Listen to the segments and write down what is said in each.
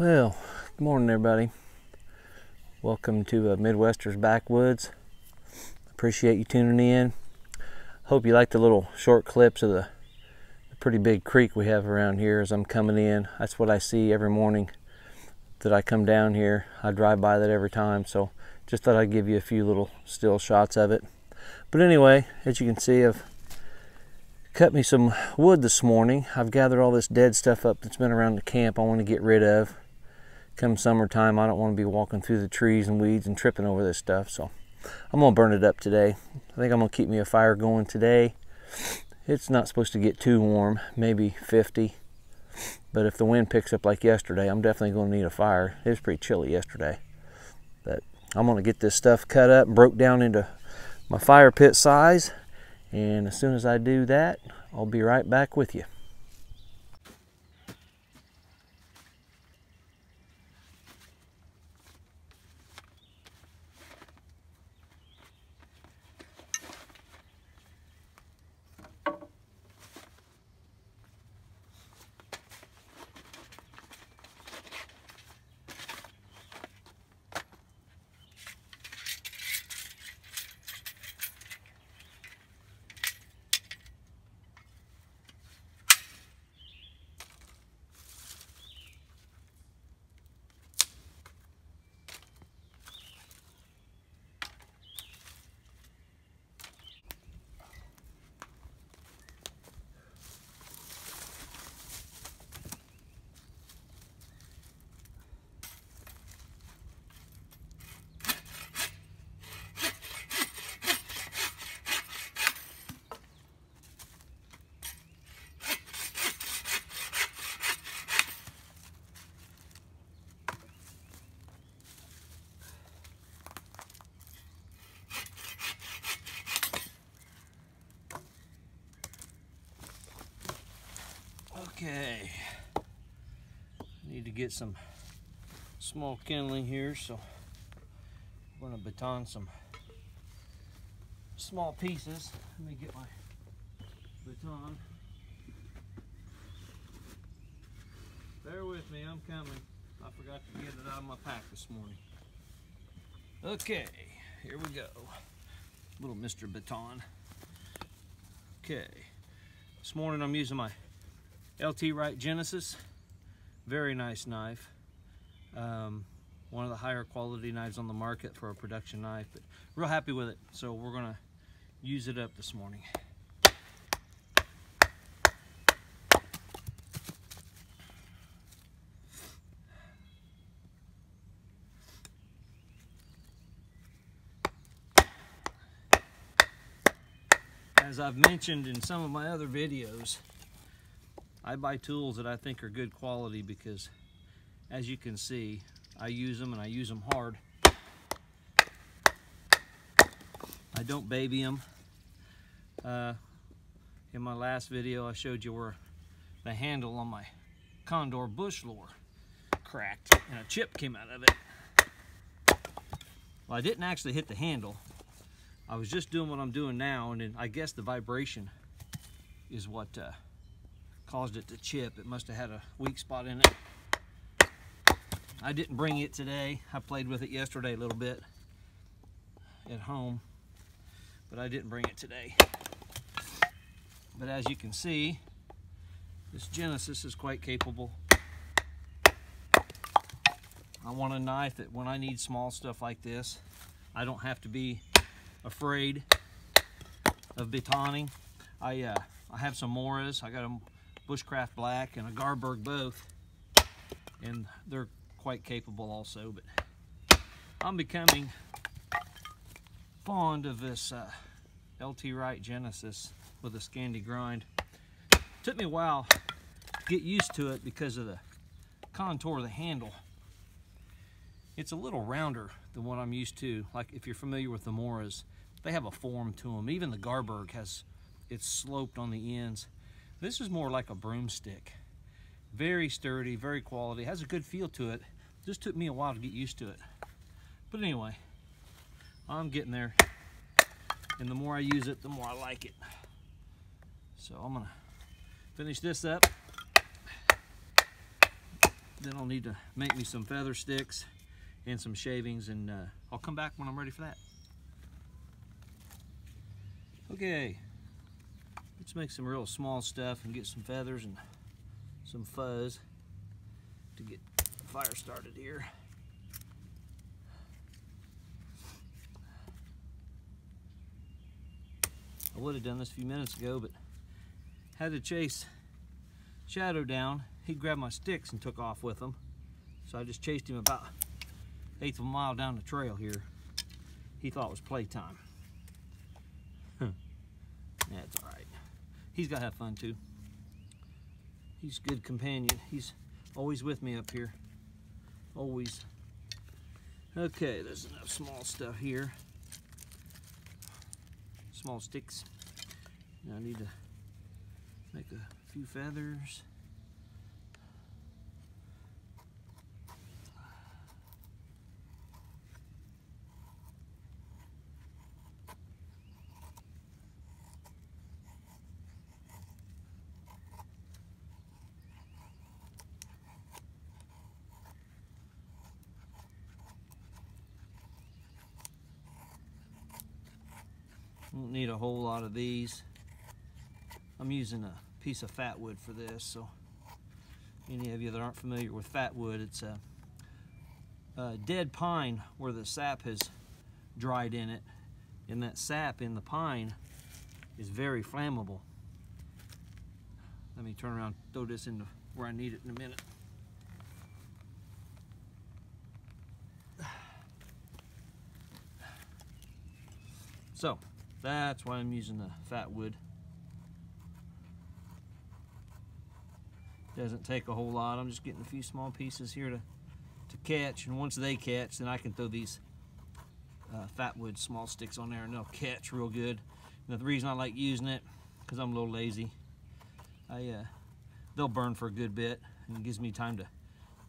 Well, good morning everybody. Welcome to Midwester's Backwoods. Appreciate you tuning in. Hope you like the little short clips of the pretty big creek we have around here as I'm coming in. That's what I see every morning that I come down here. I drive by that every time, so just thought I'd give you a few little still shots of it. But anyway, as you can see, I've cut me some wood this morning. I've gathered all this dead stuff up that's been around the camp I want to get rid of. Come summertime, I don't want to be walking through the trees and weeds and tripping over this stuff, so I'm gonna burn it up today. I think I'm gonna keep me a fire going today. It's not supposed to get too warm, maybe 50, but if the wind picks up like yesterday, I'm definitely gonna need a fire. It was pretty chilly yesterday, but I'm gonna get this stuff cut up and broke down into my fire pit size, and as soon as I do that, I'll be right back with you. Okay, need to get some small kindling here, so I'm going to baton some small pieces. Let me get my baton. Bear with me, I'm coming. I forgot to get it out of my pack this morning. Okay, here we go. Little Mr. Baton. Okay, this morning I'm using my LT Wright Genesis. Very nice knife. One of the higher quality knives on the market for a production knife, but real happy with it. So we're gonna use it up this morning. As I've mentioned in some of my other videos, I buy tools that I think are good quality because, as you can see, I use them and I use them hard. I don't baby them. In my last video, I showed you where the handle on my Condor bush lure cracked and a chip came out of it. Well, I didn't actually hit the handle. I was just doing what I'm doing now, and then I guess the vibration is what caused it to chip. It must have had a weak spot in it. I didn't bring it today. I played with it yesterday a little bit at home, but I didn't bring it today. But as you can see, this Genesis is quite capable. I want a knife that when I need small stuff like this, I don't have to be afraid of batoning. I have some Moras. I got a Bushcraft Black and a Garberg both, and they're quite capable also, but I'm becoming fond of this LT Wright Genesis with a Scandi grind. It took me a while to get used to it because of the contour of the handle. It's a little rounder than what I'm used to. Like if you're familiar with the Moras, they have a form to them. Even the Garberg it's sloped on the ends. This is more like a broomstick. Very sturdy, very quality, has a good feel to it. Just took me a while to get used to it. But anyway, I'm getting there. And the more I use it, the more I like it. So I'm gonna finish this up. Then I'll need to make me some feather sticks and some shavings, and I'll come back when I'm ready for that. Okay, let's make some real small stuff and get some feathers and some fuzz to get the fire started here. I would have done this a few minutes ago, but had to chase Shadow down. He grabbed my sticks and took off with them. So I just chased him about 1/8 of a mile down the trail here. He thought it was playtime. That's all right. He's got to have fun too. He's a good companion. He's always with me up here. Always. Okay, there's enough small stuff here. Small sticks. Now I need to make a few feathers. Won't need a whole lot of these. I'm using a piece of fat wood for this, so any of you that aren't familiar with fat wood, it's a dead pine where the sap has dried in it, and that sap in the pine is very flammable. Let me turn around and throw this into where I need it in a minute. So that's why I'm using the fat wood. Doesn't take a whole lot. I'm just getting a few small pieces here to catch, and once they catch, then I can throw these fat wood small sticks on there and they'll catch real good. And the reason I like using it, because I'm a little lazy, they'll burn for a good bit, and it gives me time to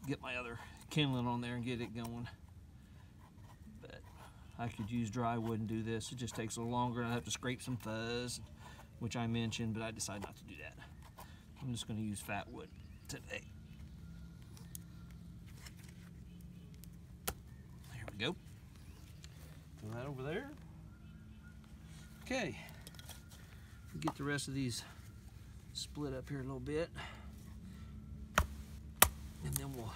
get my other kindling on there and get it going. But I could use dry wood and do this. It just takes a little longer, and I have to scrape some fuzz, which I mentioned, but I decided not to do that. I'm just going to use fat wood today. There we go. Throw that over there. Okay. Get the rest of these split up here a little bit, and then we'll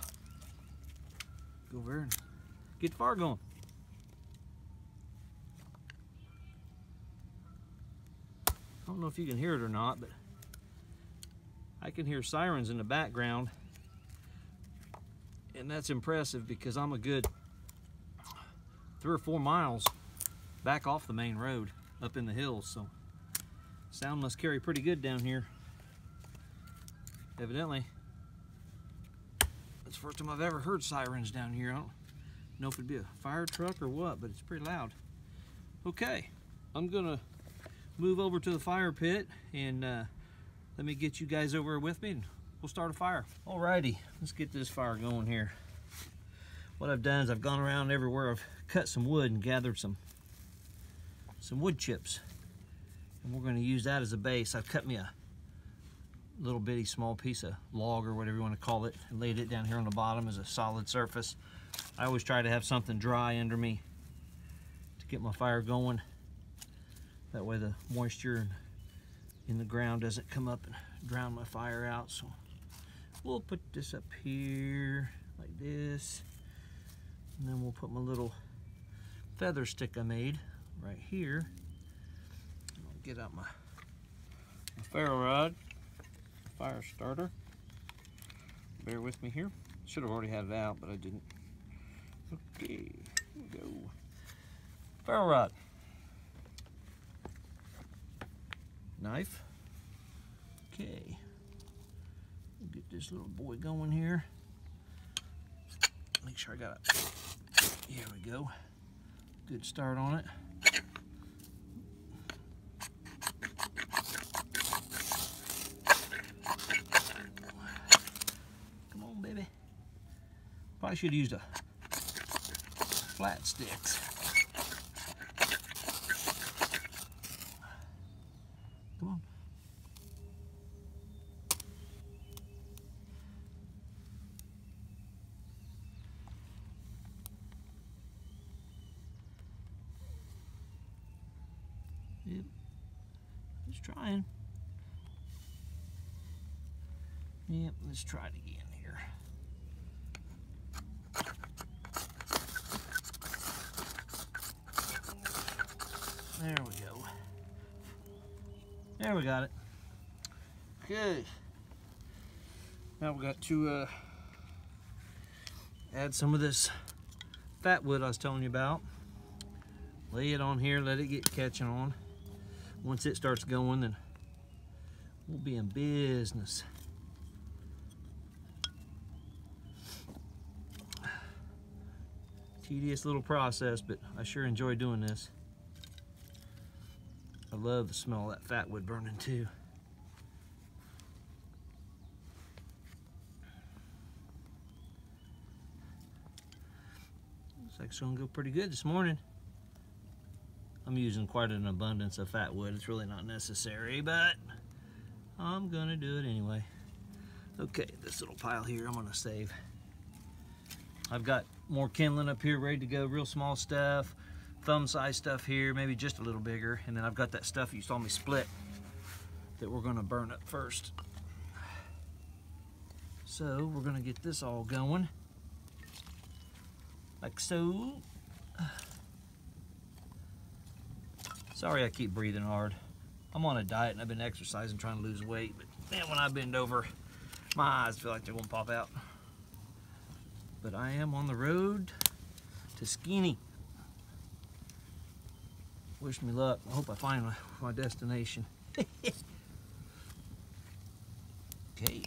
go over and get the fire going. I don't know if you can hear it or not, but I can hear sirens in the background, and that's impressive because I'm a good 3 or 4 miles back off the main road up in the hills, so sound must carry pretty good down here. Evidently, that's the first time I've ever heard sirens down here. I don't know if it'd be a fire truck or what, but it's pretty loud. Okay, I'm gonna move over to the fire pit, and let me get you guys over with me and we'll start a fire. Alrighty, let's get this fire going here. What I've done is I've gone around everywhere. I've cut some wood and gathered some wood chips, and we're going to use that as a base. I've cut me a little bitty small piece of log or whatever you want to call it and laid it down here on the bottom as a solid surface. I always try to have something dry under me to get my fire going. That way the moisture in the ground doesn't come up and drown my fire out. So we'll put this up here like this, and then we'll put my little feather stick I made right here. I'll get out my ferro rod, fire starter. Bear with me here. Should have already had it out, but I didn't. Okay, here we go. Ferro rod. Knife. Okay, we'll get this little boy going here. Make sure I got it. Here we go. Good start on it. Come on, baby. Probably should have used a flat sticks. Come on. Yep. Just trying. Yep, let's try it again here. There we go. There we got it. Okay. Now we got to add some of this fat wood I was telling you about. Lay it on here, let it get catching on. Once it starts going, then we'll be in business. Tedious little process, but I sure enjoy doing this. I love the smell of that fat wood burning too. Looks like it's gonna go pretty good this morning. I'm using quite an abundance of fat wood. It's really not necessary, but I'm gonna do it anyway. Okay, this little pile here I'm gonna save. I've got more kindling up here ready to go, real small stuff, thumb size stuff here, maybe just a little bigger, and then I've got that stuff you saw me split that we're gonna burn up first. So we're gonna get this all going, like so. Sorry I keep breathing hard. I'm on a diet and I've been exercising trying to lose weight, but man, when I bend over, my eyes feel like they're gonna pop out. But I am on the road to skinny. Wish me luck. I hope I find my destination. Okay,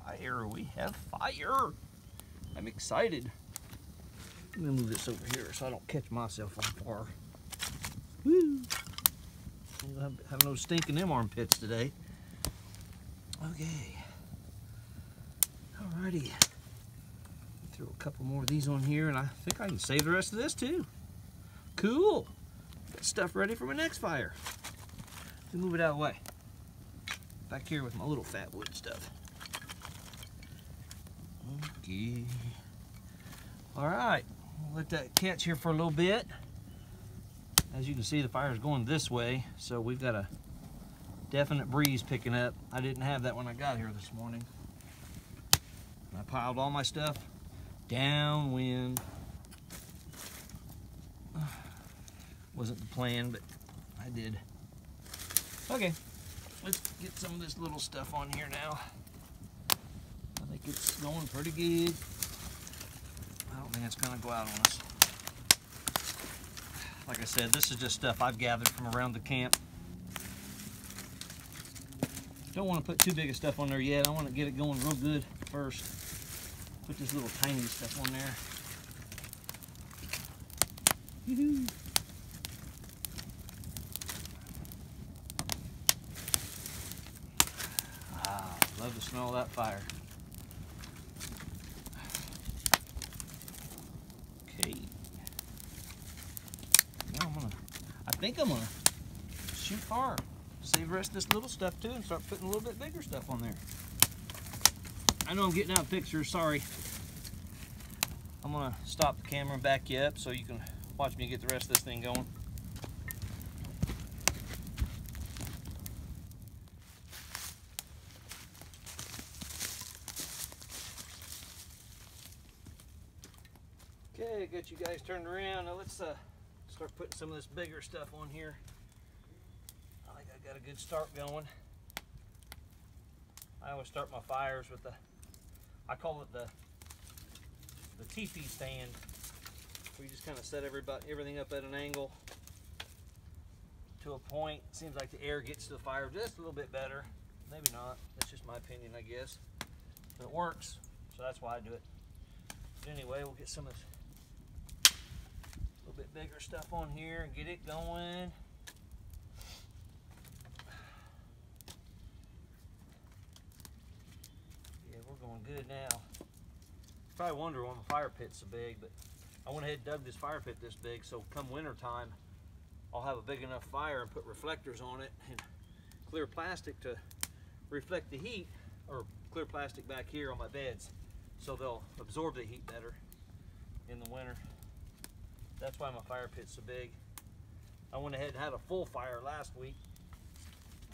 fire. We have fire. I'm excited. Let me move this over here so I don't catch myself on fire. Woo! I'll have no stink in them armpits today. Okay. Alrighty. Throw a couple more of these on here, and I think I can save the rest of this too. Cool. Got stuff ready for my next fire. Let me move it out of the way. Back here with my little fat wood stuff. Okay. Alright. We'll let that catch here for a little bit. As you can see, the fire is going this way, so we've got a definite breeze picking up. I didn't have that when I got here this morning. I piled all my stuff downwind. Wasn't the plan, but I did. Okay, let's get some of this little stuff on here now. I think it's going pretty good. I don't think it's gonna go out on us. Like I said, this is just stuff I've gathered from around the camp. Don't want to put too big of stuff on there yet. I want to get it going real good first. Put this little tiny stuff on there. Woohoo! Ah, love the smell of that fire. Okay. Now I think I'm gonna shoot far. Save the rest of this little stuff too and start putting a little bit bigger stuff on there. I know I'm getting out pictures, sorry. I'm gonna stop the camera and back you up so you can watch me get the rest of this thing going. Okay, got you guys turned around. Now let's start putting some of this bigger stuff on here. I think I got a good start going. I always start my fires with I call it the teepee stand, where you just kind of set everything up at an angle to a point. It seems like the air gets to the fire just a little bit better. Maybe not. That's just my opinion, I guess. But it works, so that's why I do it. But anyway, we'll get some of this little bit bigger stuff on here and get it going. Yeah, we're going good now. You probably wonder why my fire pit's so big, but I went ahead and dug this fire pit this big, so come winter time, I'll have a big enough fire and put reflectors on it and clear plastic to reflect the heat, or clear plastic back here on my beds, so they'll absorb the heat better in the winter. That's why my fire pit's so big. I went ahead and had a full fire last week,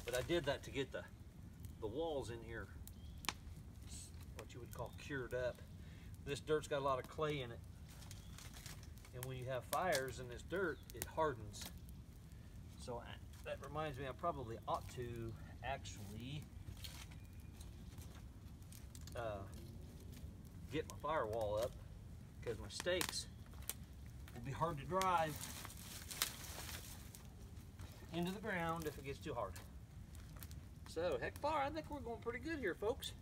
but I did that to get the walls in here, what you would call cured up. This dirt's got a lot of clay in it, and when you have fires in this dirt, it hardens. So that reminds me, I probably ought to actually get my firewall up, because my stakes will be hard to drive into the ground if it gets too hard. So heck far, I think we're going pretty good here, folks.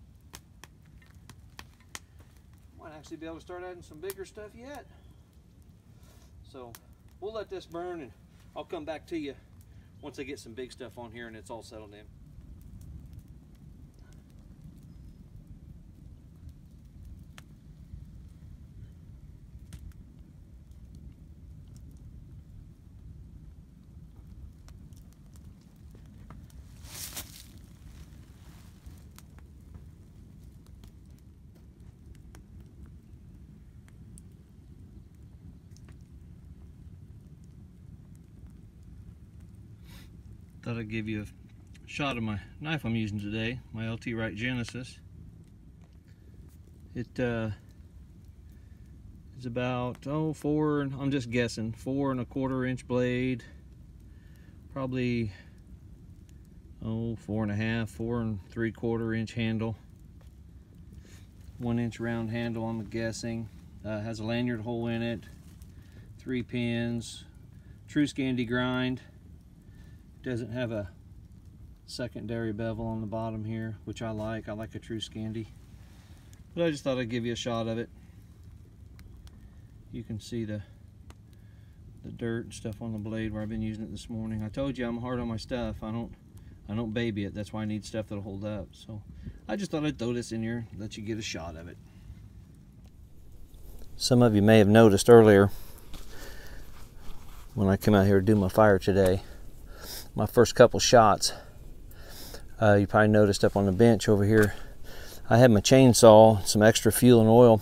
Might actually be able to start adding some bigger stuff yet. So we'll let this burn, and I'll come back to you once I get some big stuff on here and it's all settled in. Thought I'd give you a shot of my knife I'm using today, my LT Wright Genesis. It is about, I'm just guessing, 4 1/4 inch blade, probably 4 1/2, 4 3/4 inch handle, 1 inch round handle, I'm guessing. Has a lanyard hole in it, 3 pins, true Scandi grind. Doesn't have a secondary bevel on the bottom here, which I like. I like a true Scandi. But I just thought I'd give you a shot of it. You can see the dirt and stuff on the blade where I've been using it this morning. I told you I'm hard on my stuff. I don't baby it. That's why I need stuff that'll hold up. So I just thought I'd throw this in here, let you get a shot of it. Some of you may have noticed earlier when I came out here to do my fire today, my first couple shots, you probably noticed up on the bench over here, I had my chainsaw, some extra fuel and oil.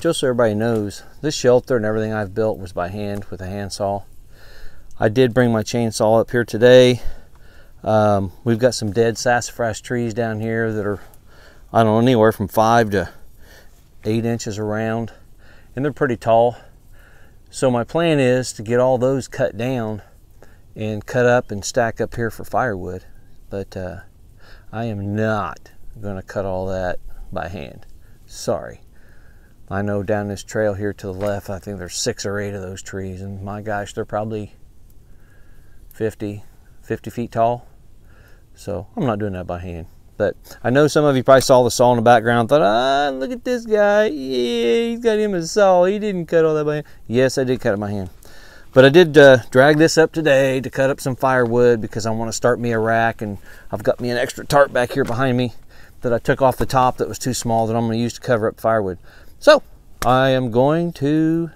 Just so everybody knows, this shelter and everything I've built was by hand with a handsaw. I did bring my chainsaw up here today. We've got some dead sassafras trees down here that are, I don't know, anywhere from 5 to 8 inches around, and they're pretty tall. So my plan is to get all those cut down and cut up and stack up here for firewood, but I am not going to cut all that by hand. Sorry. I know down this trail here to the left, I think there's 6 or 8 of those trees, and my gosh, they're probably 50 feet tall. So I'm not doing that by hand. But I know some of you probably saw the saw in the background, thought, look at this guy. Yeah, he's got him a saw. He didn't cut all that by hand. Yes, I did cut it by hand. But I did drag this up today to cut up some firewood because I want to start me a rack, and I've got me an extra tarp back here behind me that I took off the top that was too small that I'm going to use to cover up firewood. So I am going to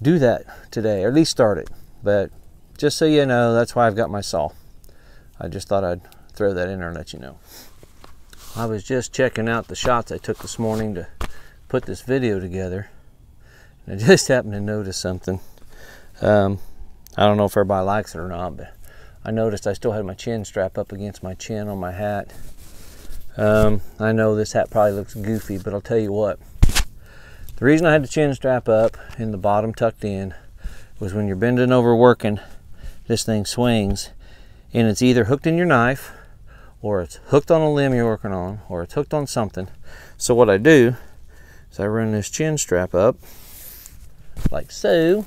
do that today, or at least start it. But just so you know, that's why I've got my saw. I just thought I'd throw that in there and let you know. I was just checking out the shots I took this morning to put this video together, and I just happened to notice something. I don't know if everybody likes it or not, but I noticed I still had my chin strap up against my chin on my hat. I know this hat probably looks goofy, but I'll tell you what. The reason I had the chin strap up and the bottom tucked in was when you're bending over working, this thing swings, and it's either hooked in your knife, or it's hooked on a limb you're working on, or it's hooked on something. So what I do is I run this chin strap up like so.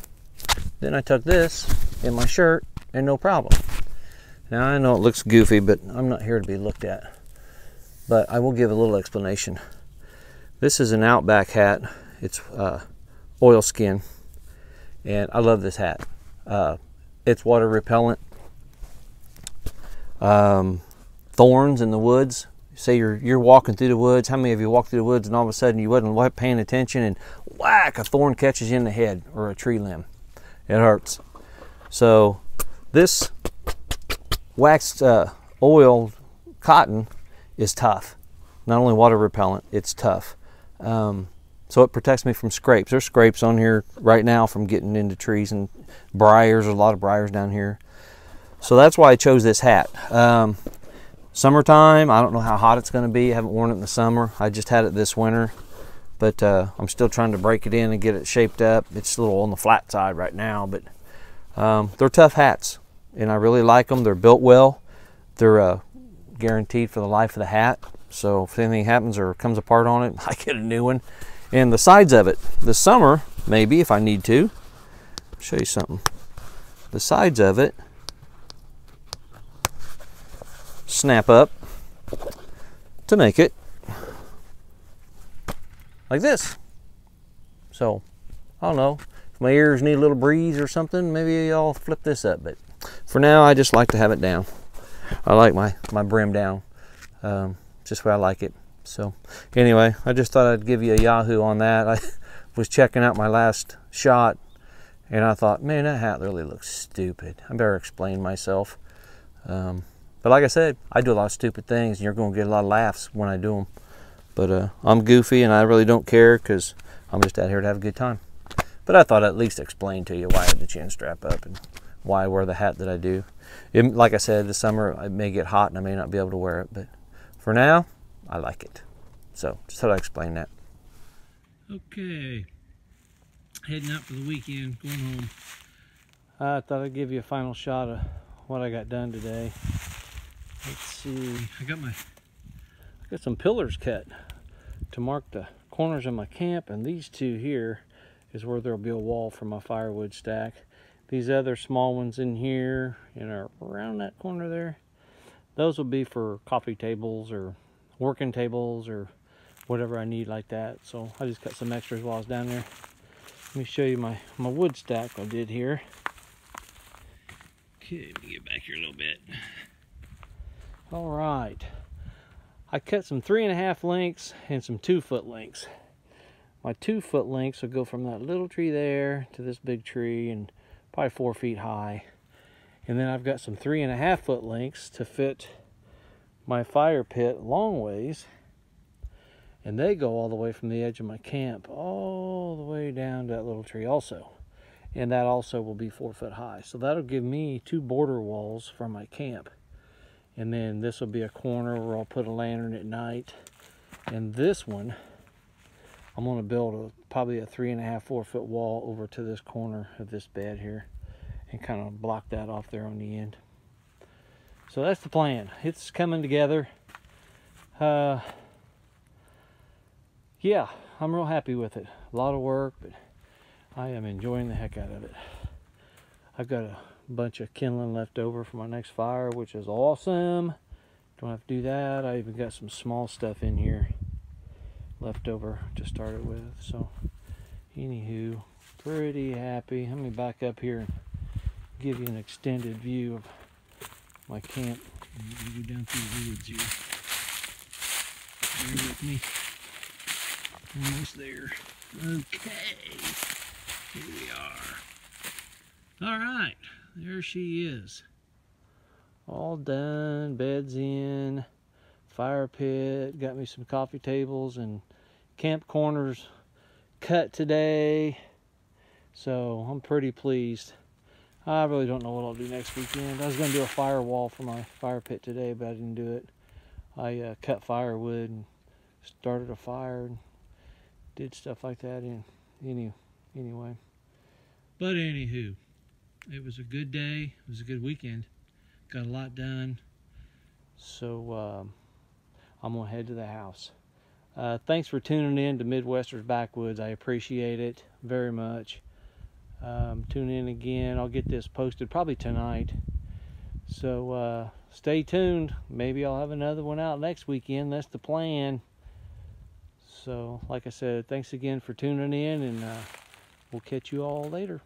Then I tuck this in my shirt and no problem. Now I know it looks goofy, but I'm not here to be looked at. But I will give a little explanation. This is an Outback hat. It's oil skin, and I love this hat. It's water repellent. Thorns in the woods. Say you're walking through the woods. How many of you walk through the woods and all of a sudden you wasn't paying attention and whack, a thorn catches you in the head or a tree limb? It hurts. So this waxed oil cotton is tough. Not only water repellent, it's tough. so it protects me from scrapes. There's scrapes on here right now from getting into trees and briars. There's a lot of briars down here. So that's why I chose this hat. Summertime, I don't know how hot it's going to be. I haven't worn it in the summer. I just had it this winter, but I'm still trying to break it in and get it shaped up. It's a little on the flat side right now, but they're tough hats, and I really like them. They're built well. They're guaranteed for the life of the hat. So if anything happens or comes apart on it, I get a new one. And the sides of it, this summer, maybe if I need to, I'll show you something. The sides of it snap up to make it like this. So I don't know, if my ears need a little breeze or something, maybe I'll flip this up, but for now I just like to have it down. I like my brim down, just where I like it. So anyway, I just thought I'd give you a yahoo on that. I was checking out my last shot and I thought, man, that hat really looks stupid. I better explain myself. But like I said, I do a lot of stupid things, and you're going to get a lot of laughs when I do them. But I'm goofy, and I really don't care because I'm just out here to have a good time. But I thought I'd at least explain to you why I had the chin strap up and why I wear the hat that I do. Like I said, this summer it may get hot and I may not be able to wear it, but for now, I like it. So just thought I'd explain that. Okay, heading out for the weekend, going home. I thought I'd give you a final shot of what I got done today. Let's see, I got some pillars cut to mark the corners of my camp, and these two here is where there'll be a wall for my firewood stack. These other small ones in here and around that corner there, those will be for coffee tables or working tables or whatever I need like that. So I just cut some extras while I was down there. Let me show you my wood stack I did here. Okay, let me get back here a little bit. All right, I cut some 3.5 lengths and some 2-foot lengths. My 2-foot lengths will go from that little tree there to this big tree and probably 4 feet high. And then I've got some 3.5-foot lengths to fit my fire pit long ways. And they go all the way from the edge of my camp all the way down to that little tree also. And that also will be 4 foot high. So that'll give me 2 border walls from my camp. And then this will be a corner where I'll put a lantern at night. And this one, I'm going to build probably a 3.5-4 foot wall over to this corner of this bed here and kind of block that off there on the end. So that's the plan. It's coming together. Yeah, I'm real happy with it. A lot of work, but I am enjoying the heck out of it. I've got a bunch of kindling left over for my next fire, which is awesome. Don't have to do that. I even got some small stuff in here left over to start it with. So anywho, pretty happy. Let me back up here and give you an extended view of my camp. I'm going to go down through the woods here. Bear with me. Almost there. Okay. Here we are. All right. There she is. All done. Bed's in. Fire pit. Got me some coffee tables and camp corners cut today. So I'm pretty pleased. I really don't know what I'll do next weekend. I was going to do a firewall for my fire pit today, but I didn't do it. I cut firewood and started a fire and did stuff like that anyway. But anywho, it was a good day. It was a good weekend. Got a lot done. So I'm going to head to the house. Thanks for tuning in to Midwesters Backwoods. I appreciate it very much. Tune in again. I'll get this posted probably tonight. So stay tuned. Maybe I'll have another one out next weekend. That's the plan. So like I said, thanks again for tuning in, and we'll catch you all later.